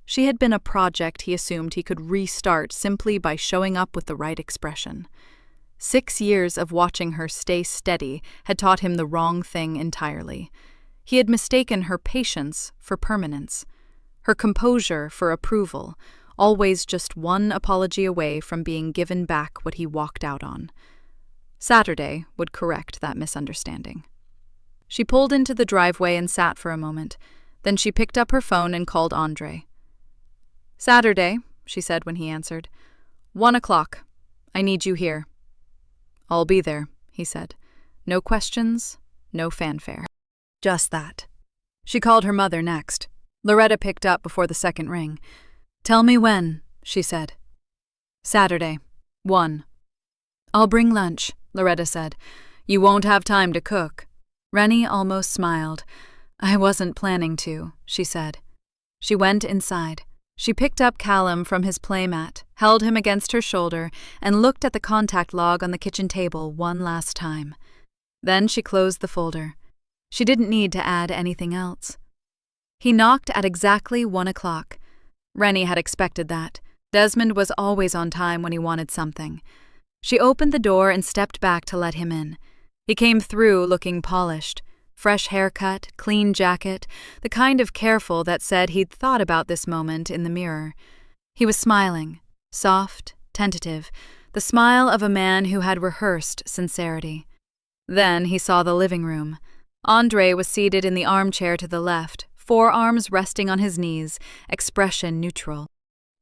She had been a project he assumed he could restart simply by showing up with the right expression. 6 years of watching her stay steady had taught him the wrong thing entirely. He had mistaken her patience for permanence, her composure for approval, always just one apology away from being given back what he walked out on. Saturday would correct that misunderstanding. She pulled into the driveway and sat for a moment. Then she picked up her phone and called Andre. "Saturday," she said when he answered. 1 o'clock. I need you here." "I'll be there," he said. No questions, no fanfare. Just that. She called her mother next. Loretta picked up before the second ring. "Tell me when," she said. "Saturday, 1. "I'll bring lunch," Loretta said. "You won't have time to cook." Rennie almost smiled. "I wasn't planning to," she said. She went inside. She picked up Callum from his playmat, held him against her shoulder, and looked at the contact log on the kitchen table one last time. Then she closed the folder. She didn't need to add anything else. He knocked at exactly 1 o'clock. Rennie had expected that. Desmond was always on time when he wanted something. She opened the door and stepped back to let him in. He came through looking polished. Fresh haircut, clean jacket, the kind of careful that said he'd thought about this moment in the mirror. He was smiling, soft, tentative, the smile of a man who had rehearsed sincerity. Then he saw the living room. Andre was seated in the armchair to the left, forearms resting on his knees, expression neutral.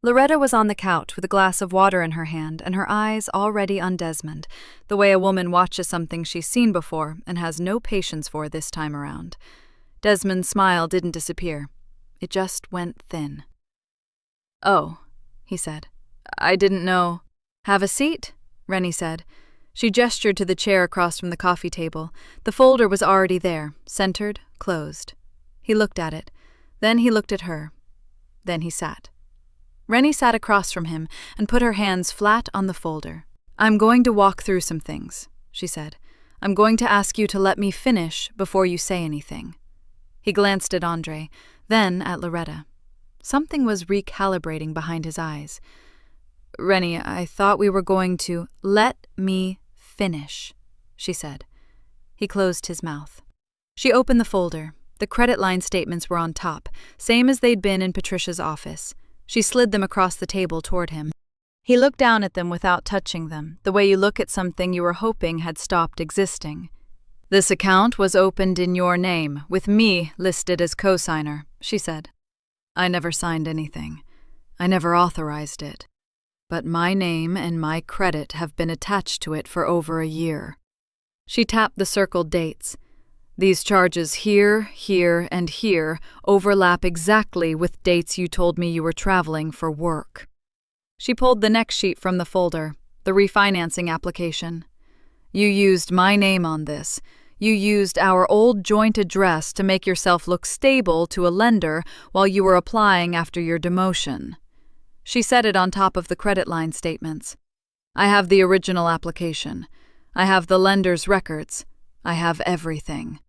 Loretta was on the couch with a glass of water in her hand and her eyes already on Desmond, the way a woman watches something she's seen before and has no patience for this time around. Desmond's smile didn't disappear. It just went thin. "Oh," he said. "I didn't know." "Have a seat," Rennie said. She gestured to the chair across from the coffee table. The folder was already there, centered, closed. He looked at it. Then he looked at her. Then he sat. Rennie sat across from him and put her hands flat on the folder. "I'm going to walk through some things," she said. "I'm going to ask you to let me finish before you say anything." He glanced at Andre, then at Loretta. Something was recalibrating behind his eyes. "Rennie, I thought we were going to—" "Let me finish," she said. He closed his mouth. She opened the folder. The credit line statements were on top, same as they'd been in Patricia's office. She slid them across the table toward him. He looked down at them without touching them, the way you look at something you were hoping had stopped existing. "This account was opened in your name, with me listed as co-signer," she said. "I never signed anything. I never authorized it. But my name and my credit have been attached to it for over a year." She tapped the circled dates. These charges here, here, and here overlap exactly with dates you told me you were traveling for work. She pulled the next sheet from the folder, the refinancing application. You used my name on this. You used our old joint address to make yourself look stable to a lender while you were applying after your demotion. She set it on top of the credit line statements. I have the original application. I have the lender's records. I have everything.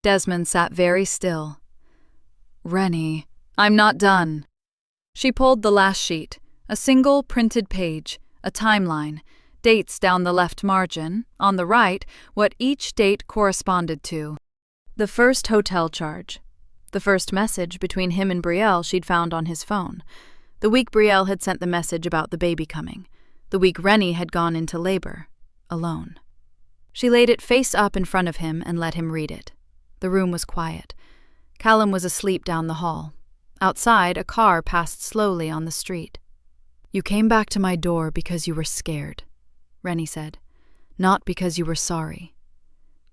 Desmond sat very still. Rennie, I'm not done. She pulled the last sheet, a single printed page, a timeline, dates down the left margin, on the right, what each date corresponded to. The first hotel charge. The first message between him and Brielle she'd found on his phone. The week Brielle had sent the message about the baby coming. The week Rennie had gone into labor, alone. She laid it face up in front of him and let him read it. The room was quiet. Callum was asleep down the hall. Outside, a car passed slowly on the street. You came back to my door because you were scared, Rennie said. Not because you were sorry.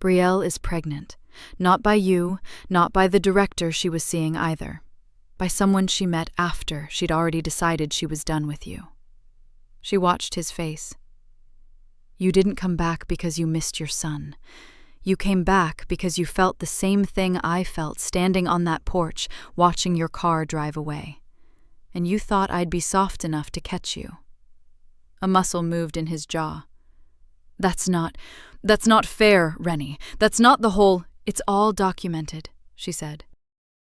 Brielle is pregnant. Not by you, not by the director she was seeing either. By someone she met after she'd already decided she was done with you. She watched his face. You didn't come back because you missed your son. You came back because you felt the same thing I felt standing on that porch, watching your car drive away. And you thought I'd be soft enough to catch you. A muscle moved in his jaw. That's not fair, Rennie. That's not the whole... It's all documented, she said.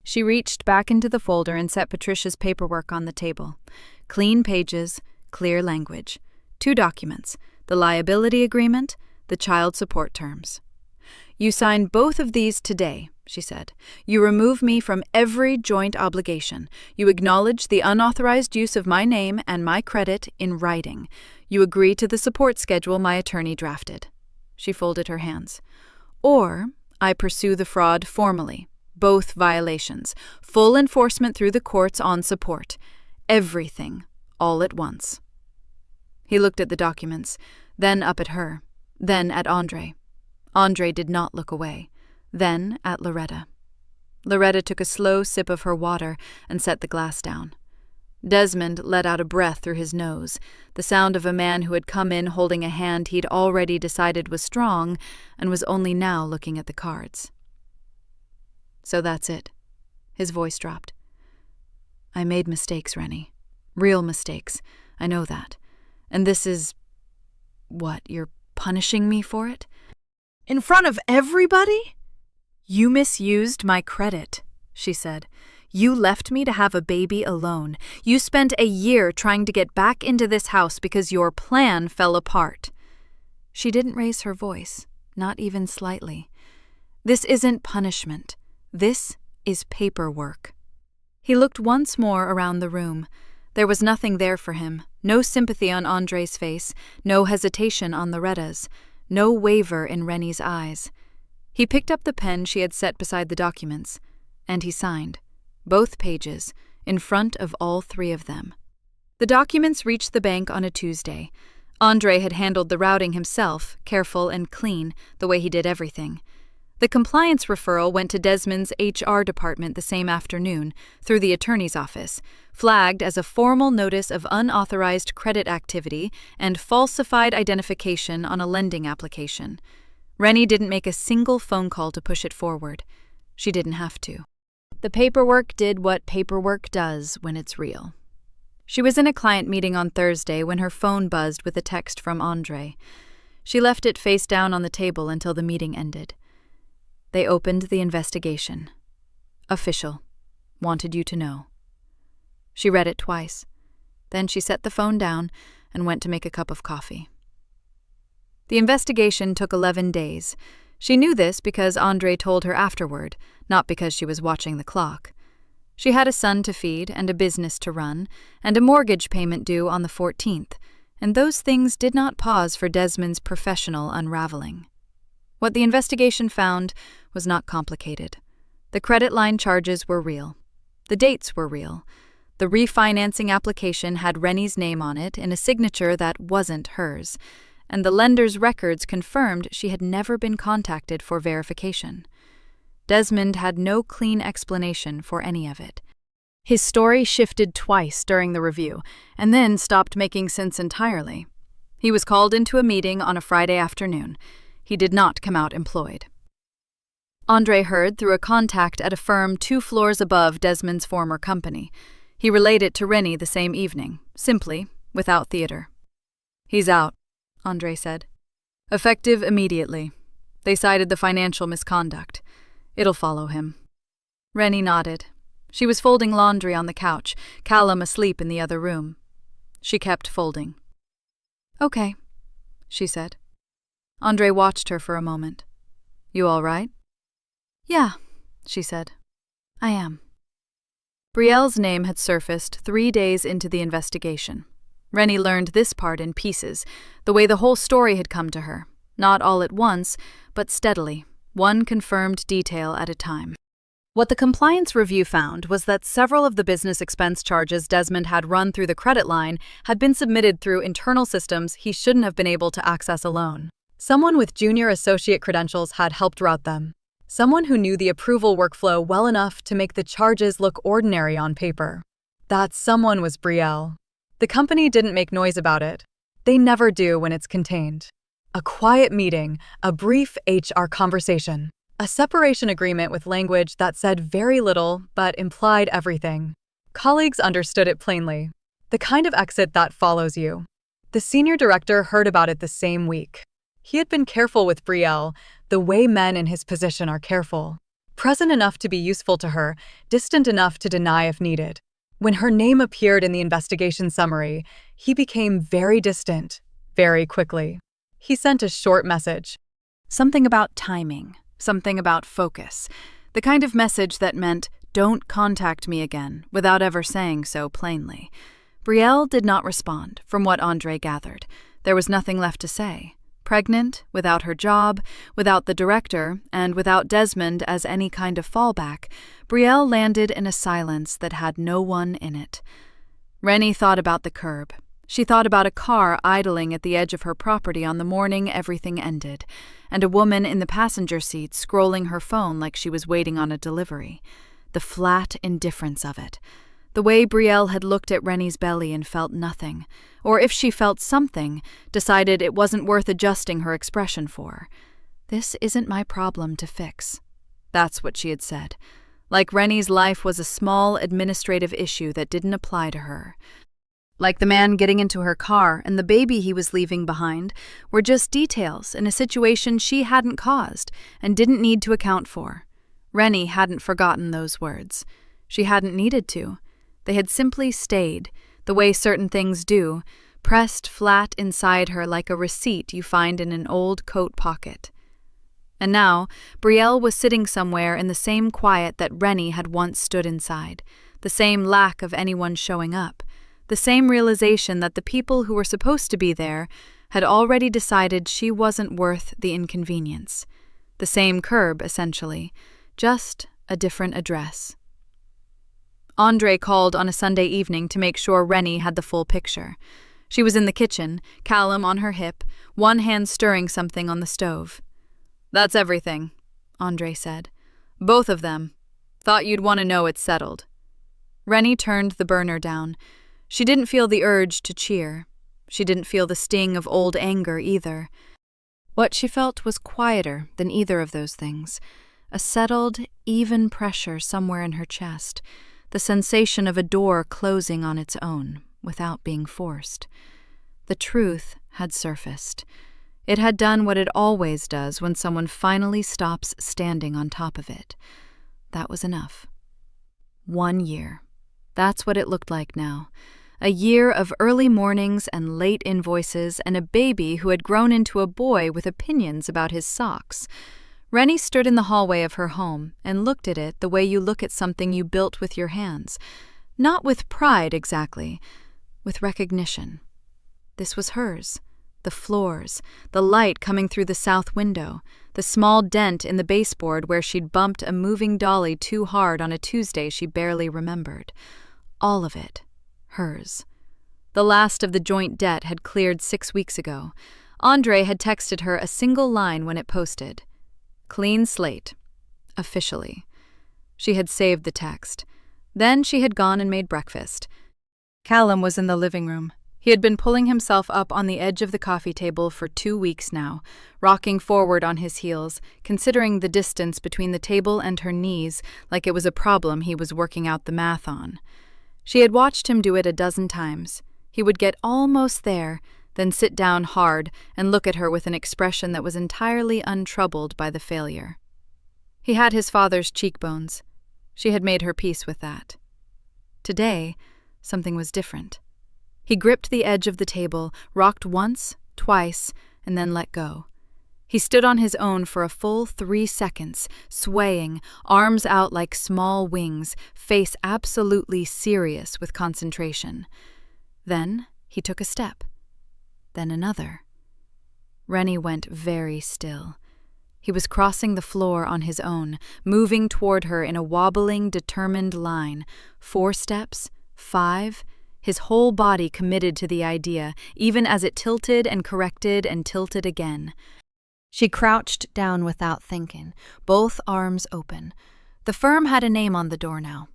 She reached back into the folder and set Patricia's paperwork on the table. Clean pages, clear language. 2 documents, the liability agreement, the child support terms. You sign both of these today, she said. You remove me from every joint obligation. You acknowledge the unauthorized use of my name and my credit in writing. You agree to the support schedule my attorney drafted. She folded her hands. Or I pursue the fraud formally. Both violations. Full enforcement through the courts on support. Everything, all at once. He looked at the documents, then up at her, then at Andre. Andre did not look away, then at Loretta. Loretta took a slow sip of her water and set the glass down. Desmond let out a breath through his nose, the sound of a man who had come in holding a hand he'd already decided was strong and was only now looking at the cards. So that's it. His voice dropped. I made mistakes, Rennie. Real mistakes. I know that. And this is... What, you're punishing me for it? In front of everybody? You misused my credit, she said. You left me to have a baby alone. You spent a year trying to get back into this house because your plan fell apart. She didn't raise her voice, not even slightly. This isn't punishment. This is paperwork. He looked once more around the room. There was nothing there for him, no sympathy on Andre's face, no hesitation on Loretta's, no waver in Rennie's eyes. He picked up the pen she had set beside the documents, and he signed, both pages, in front of all 3 of them. The documents reached the bank on a Tuesday. Andre had handled the routing himself, careful and clean, the way he did everything. The compliance referral went to Desmond's HR department the same afternoon, through the attorney's office, flagged as a formal notice of unauthorized credit activity and falsified identification on a lending application. Rennie didn't make a single phone call to push it forward. She didn't have to. The paperwork did what paperwork does when it's real. She was in a client meeting on Thursday when her phone buzzed with a text from Andre. She left it face down on the table until the meeting ended. They opened the investigation. Official. Wanted you to know. She read it twice. Then she set the phone down and went to make a cup of coffee. The investigation took 11 days. She knew this because Andre told her afterward, not because she was watching the clock. She had a son to feed and a business to run, and a mortgage payment due on the 14th, and those things did not pause for Desmond's professional unraveling. What the investigation found was not complicated. The credit line charges were real. The dates were real. The refinancing application had Rennie's name on it in a signature that wasn't hers, and the lender's records confirmed she had never been contacted for verification. Desmond had no clean explanation for any of it. His story shifted twice during the review, and then stopped making sense entirely. He was called into a meeting on a Friday afternoon. He did not come out employed. Andre heard through a contact at a firm 2 floors above Desmond's former company. He relayed it to Rennie the same evening, simply, without theater. "He's out," Andre said. "Effective immediately. They cited the financial misconduct. It'll follow him." Rennie nodded. She was folding laundry on the couch, Callum asleep in the other room. She kept folding. "Okay," she said. Andre watched her for a moment. "You all right?" "Yeah," she said. "I am." Brielle's name had surfaced 3 days into the investigation. Rennie learned this part in pieces, the way the whole story had come to her, not all at once, but steadily, one confirmed detail at a time. What the compliance review found was that several of the business expense charges Desmond had run through the credit line had been submitted through internal systems he shouldn't have been able to access alone. Someone with junior associate credentials had helped route them. Someone who knew the approval workflow well enough to make the charges look ordinary on paper. That someone was Brielle. The company didn't make noise about it. They never do when it's contained. A quiet meeting, a brief HR conversation. A separation agreement with language that said very little but implied everything. Colleagues understood it plainly. The kind of exit that follows you. The senior director heard about it the same week. He had been careful with Brielle, the way men in his position are careful. Present enough to be useful to her, distant enough to deny if needed. When her name appeared in the investigation summary, he became very distant, very quickly. He sent a short message. Something about timing. Something about focus. The kind of message that meant, "Don't contact me again," without ever saying so plainly. Brielle did not respond, from what Andre gathered. There was nothing left to say. Pregnant, without her job, without the director, and without Desmond as any kind of fallback, Brielle landed in a silence that had no one in it. Rennie thought about the curb. She thought about a car idling at the edge of her property on the morning everything ended, and a woman in the passenger seat scrolling her phone like she was waiting on a delivery. The flat indifference of it. The way Brielle had looked at Rennie's belly and felt nothing, or if she felt something, decided it wasn't worth adjusting her expression for. "This isn't my problem to fix." That's what she had said. Like Rennie's life was a small administrative issue that didn't apply to her. Like the man getting into her car and the baby he was leaving behind were just details in a situation she hadn't caused and didn't need to account for. Rennie hadn't forgotten those words. She hadn't needed to. They had simply stayed, the way certain things do, pressed flat inside her like a receipt you find in an old coat pocket. And now, Brielle was sitting somewhere in the same quiet that Rennie had once stood inside, the same lack of anyone showing up, the same realization that the people who were supposed to be there had already decided she wasn't worth the inconvenience. The same curb, essentially, just a different address. Andre called on a Sunday evening to make sure Rennie had the full picture. She was in the kitchen, Callum on her hip, one hand stirring something on the stove. "That's everything," Andre said. "Both of them. Thought you'd want to know it's settled." Rennie turned the burner down. She didn't feel the urge to cheer. She didn't feel the sting of old anger either. What she felt was quieter than either of those things, a settled, even pressure somewhere in her chest, the sensation of a door closing on its own, without being forced. The truth had surfaced. It had done what it always does when someone finally stops standing on top of it. That was enough. 1 year. That's what it looked like now. A year of early mornings and late invoices and a baby who had grown into a boy with opinions about his socks. Rennie stood in the hallway of her home and looked at it the way you look at something you built with your hands. Not with pride exactly, with recognition. This was hers. The floors, the light coming through the south window, the small dent in the baseboard where she'd bumped a moving dolly too hard on a Tuesday she barely remembered. All of it. Hers. The last of the joint debt had cleared 6 weeks ago. Andre had texted her a single line when it posted. Clean slate. Officially. She had saved the text. Then she had gone and made breakfast. Callum was in the living room. He had been pulling himself up on the edge of the coffee table for 2 weeks now, rocking forward on his heels, considering the distance between the table and her knees like it was a problem he was working out the math on. She had watched him do it a dozen times. He would get almost there, then sit down hard and look at her with an expression that was entirely untroubled by the failure. He had his father's cheekbones. She had made her peace with that. Today, something was different. He gripped the edge of the table, rocked once, twice, and then let go. He stood on his own for a full 3 seconds, swaying, arms out like small wings, face absolutely serious with concentration. Then he took a step. Then another. Rennie went very still. He was crossing the floor on his own, moving toward her in a wobbling, determined line. 4 steps, 5, his whole body committed to the idea, even as it tilted and corrected and tilted again. She crouched down without thinking, both arms open. The firm had a name on the door now.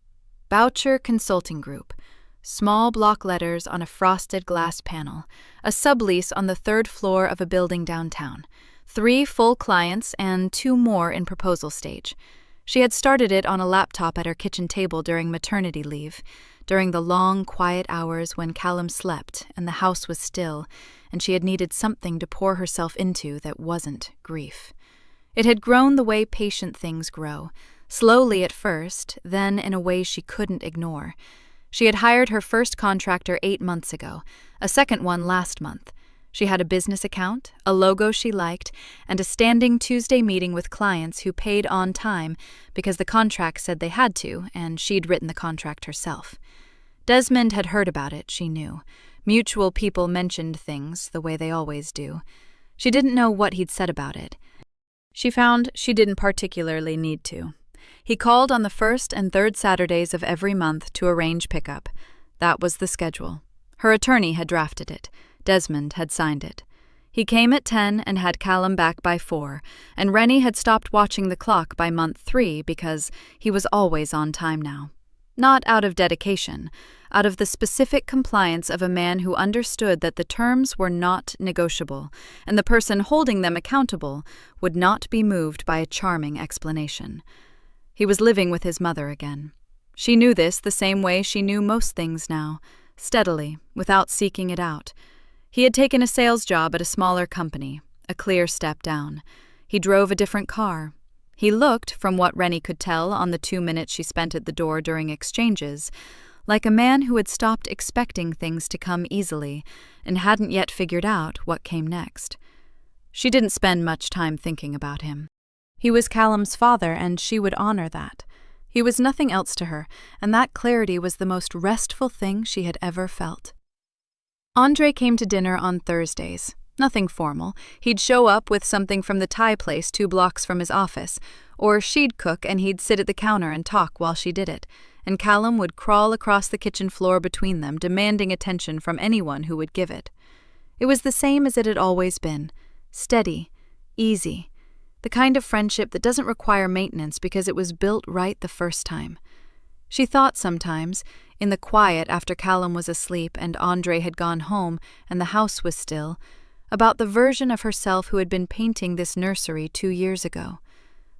Boucher Consulting Group. Small block letters on a frosted glass panel. A sublease on the 3rd floor of a building downtown. 3 full clients and 2 more in proposal stage. She had started it on a laptop at her kitchen table during maternity leave, during the long, quiet hours when Callum slept and the house was still, and she had needed something to pour herself into that wasn't grief. It had grown the way patient things grow, slowly at first, then in a way she couldn't ignore. She had hired her first contractor 8 months ago, a second one last month. She had a business account, a logo she liked, and a standing Tuesday meeting with clients who paid on time because the contract said they had to, and she'd written the contract herself. Desmond had heard about it, she knew. Mutual people mentioned things the way they always do. She didn't know what he'd said about it. She found she didn't particularly need to. He called on the 1st and 3rd Saturdays of every month to arrange pickup. That was the schedule. Her attorney had drafted it. Desmond had signed it. He came at 10 and had Callum back by 4, and Rennie had stopped watching the clock by month 3 because he was always on time now. Not out of dedication, out of the specific compliance of a man who understood that the terms were not negotiable, and the person holding them accountable would not be moved by a charming explanation. He was living with his mother again. She knew this the same way she knew most things now, steadily, without seeking it out. He had taken a sales job at a smaller company, a clear step down. He drove a different car. He looked, from what Rennie could tell on the 2 minutes she spent at the door during exchanges, like a man who had stopped expecting things to come easily and hadn't yet figured out what came next. She didn't spend much time thinking about him. He was Callum's father, and she would honor that. He was nothing else to her, and that clarity was the most restful thing she had ever felt. Andre came to dinner on Thursdays. Nothing formal. He'd show up with something from the Thai place 2 blocks from his office, or she'd cook and he'd sit at the counter and talk while she did it, and Callum would crawl across the kitchen floor between them, demanding attention from anyone who would give it. It was the same as it had always been. Steady, easy. The kind of friendship that doesn't require maintenance because it was built right the first time. She thought sometimes, in the quiet after Callum was asleep and Andre had gone home and the house was still, about the version of herself who had been painting this nursery 2 years ago.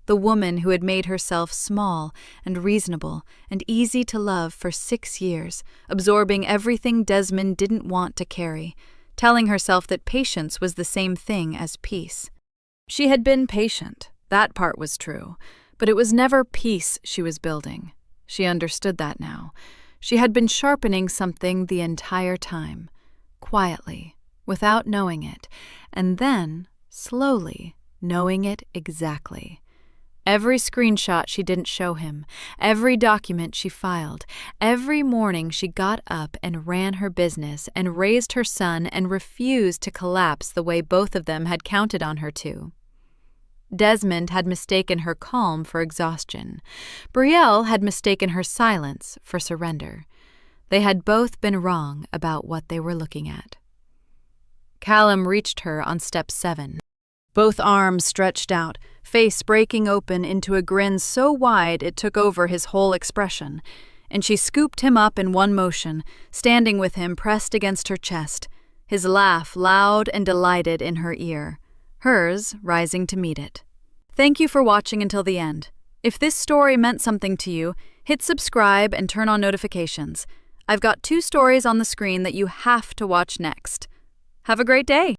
The woman who had made herself small and reasonable and easy to love for 6 years, absorbing everything Desmond didn't want to carry, telling herself that patience was the same thing as peace. She had been patient, that part was true, but it was never peace she was building. She understood that now. She had been sharpening something the entire time, quietly, without knowing it, and then, slowly, knowing it exactly. Every screenshot she didn't show him, every document she filed, every morning she got up and ran her business and raised her son and refused to collapse the way both of them had counted on her to. Desmond had mistaken her calm for exhaustion. Brielle had mistaken her silence for surrender. They had both been wrong about what they were looking at. Callum reached her on step 7. Both arms stretched out, face breaking open into a grin so wide it took over his whole expression, and she scooped him up in one motion, standing with him pressed against her chest, his laugh loud and delighted in her ear, hers rising to meet it. Thank you for watching until the end. If this story meant something to you, hit subscribe and turn on notifications. I've got 2 stories on the screen that you have to watch next. Have a great day!